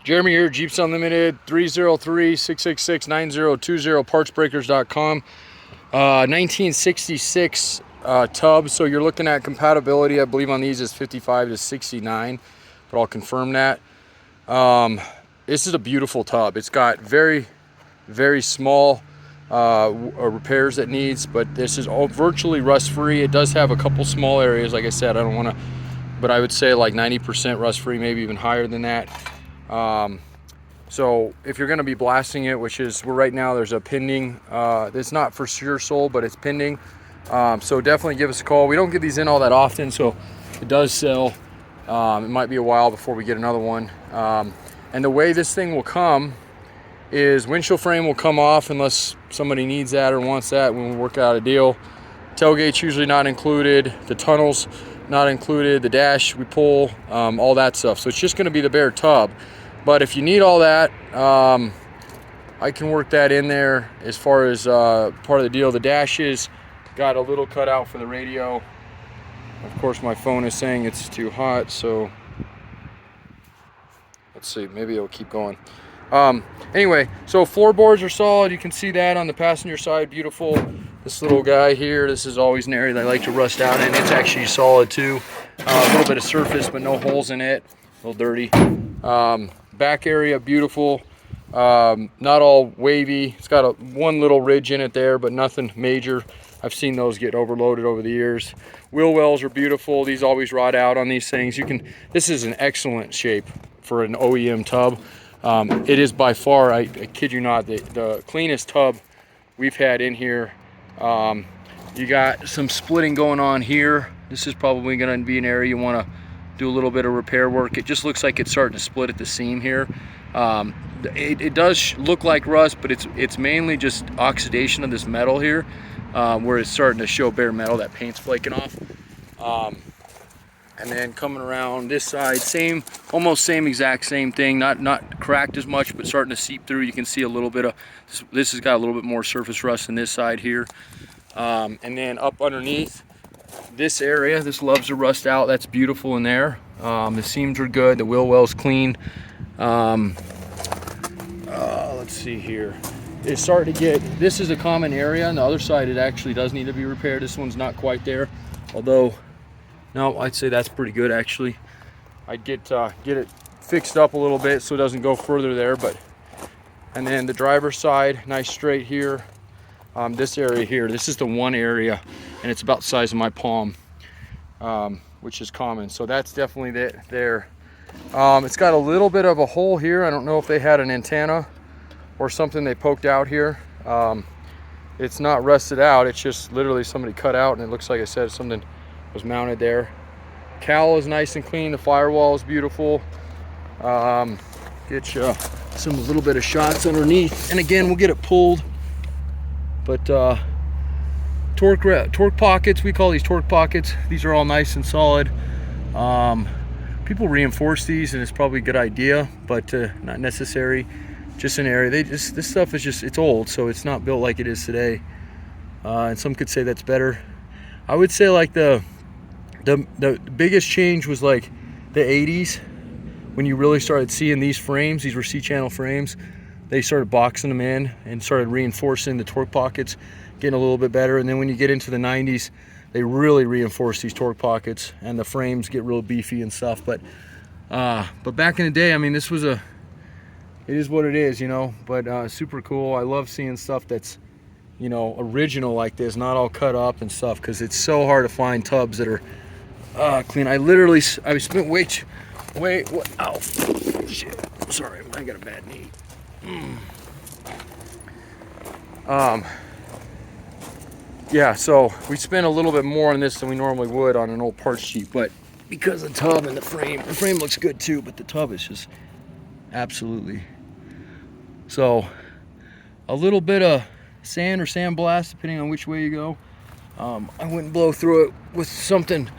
Jeremy here, Jeeps Unlimited, 303-666-9020, partsbreakers.com. 1966 tub, so you're looking at compatibility, I believe on these is 55 to 69, but I'll confirm that. This is a beautiful tub. It's got very, very small repairs it needs, but this is all virtually rust-free. It does have a couple small areas, like I said, I don't want to, but I would say like 90% rust-free, maybe even higher than that. So if you're going to be blasting it, which is, right now there's a pending, it's not for sure sold, but it's pending. So definitely give us a call. We don't get these in all that often, so it does sell. It might be a while before we get another one. And the way this thing will come is windshield frame will come off unless somebody needs that or wants that when we work out a deal. Tailgate's usually not included. The tunnel's not included. The dash we pull, all that stuff. So it's just going to be the bare tub. But if you need all that, I can work that in there as far as part of the deal. The dash is got a little cutout for the radio. Of course, my phone is saying it's too hot, so let's see, maybe it'll keep going. Anyway, so floorboards are solid. You can see that on the passenger side, beautiful. This little guy here, this is always an area that I like to rust out in. It's actually solid too. A little bit of surface, but no holes in it. A little dirty. Back area, beautiful. Not all wavy. It's got one little ridge in it there, but nothing major. I've seen those get overloaded over the years. Wheel wells are beautiful. These always rot out on these things. This is an excellent shape for an OEM tub. It is by far, I kid you not, the cleanest tub we've had in here. You got some splitting going on here. This is probably going to be an area you want to do a little bit of repair work. It just looks like it's starting to split at the seam here. It does look like rust, but it's mainly just oxidation of this metal here, where it's starting to show bare metal. That paint's flaking off. And then coming around this side, almost same exact same thing. Not cracked as much, but starting to seep through. You can see a little bit of this has got a little bit more surface rust than this side here. And then up underneath this area, this loves to rust out. That's beautiful in there. The seams are good. The wheel well's clean. Let's see here. It's starting to get, this is a common area. On the other side, it actually does need to be repaired. This one's not quite there. Although, no, I'd say that's pretty good actually. I'd get it fixed up a little bit so it doesn't go further there. And then the driver's side, nice straight here. This area here, this is the one area, and it's about the size of my palm, which is common. So that's definitely there. It's got a little bit of a hole here. I don't know if they had an antenna or something they poked out here. It's not rusted out. It's just literally somebody cut out, and it looks like I said something was mounted there. Cowl is nice and clean. The firewall is beautiful. Get you a little bit of shots underneath, and again, we'll get it pulled. But torque pockets, we call these torque pockets. These are all nice and solid. People reinforce these, and it's probably a good idea, but not necessary. Just an area. This stuff is just, it's old, so it's not built like it is today. And some could say that's better. I would say like the biggest change was like the 80s, when you really started seeing these frames. These were C-channel frames. They started boxing them in and started reinforcing the torque pockets, getting a little bit better. And then when you get into the 90s, they really reinforce these torque pockets, and the frames get real beefy and stuff. But back in the day, I mean, it is what it is, you know. But super cool. I love seeing stuff that's, you know, original like this, not all cut up and stuff, because it's so hard to find tubs that are clean. I spent ow, shit. Sorry, I got a bad knee. Yeah, so we spent a little bit more on this than we normally would on an old parts sheet, but because the tub and the frame looks good too, but the tub is just absolutely. So a little bit of sand or sandblast, depending on which way you go. I wouldn't blow through it with something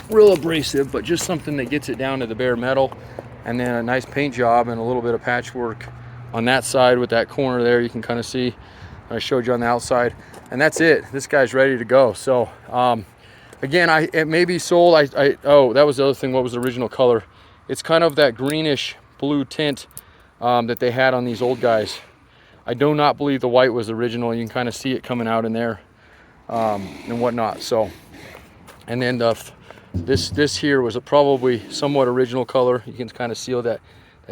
real abrasive, but just something that gets it down to the bare metal, and then a nice paint job and a little bit of patchwork on that side with that corner there. You can kind of see I showed you on the outside, and that's it. This guy's ready to go. So again, it may be sold. Oh, that was the other thing. What was the original color? It's kind of that greenish blue tint. that they had on these old guys. I do not believe the white was original. You can kind of see it coming out in there and whatnot. So, and then this here was probably somewhat original color. You can kind of see that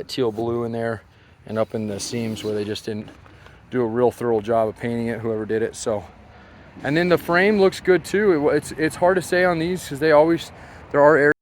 teal blue in there and up in the seams where they just didn't do a real thorough job of painting it, whoever did it. So, and then the frame looks good too. It's hard to say on these because there are areas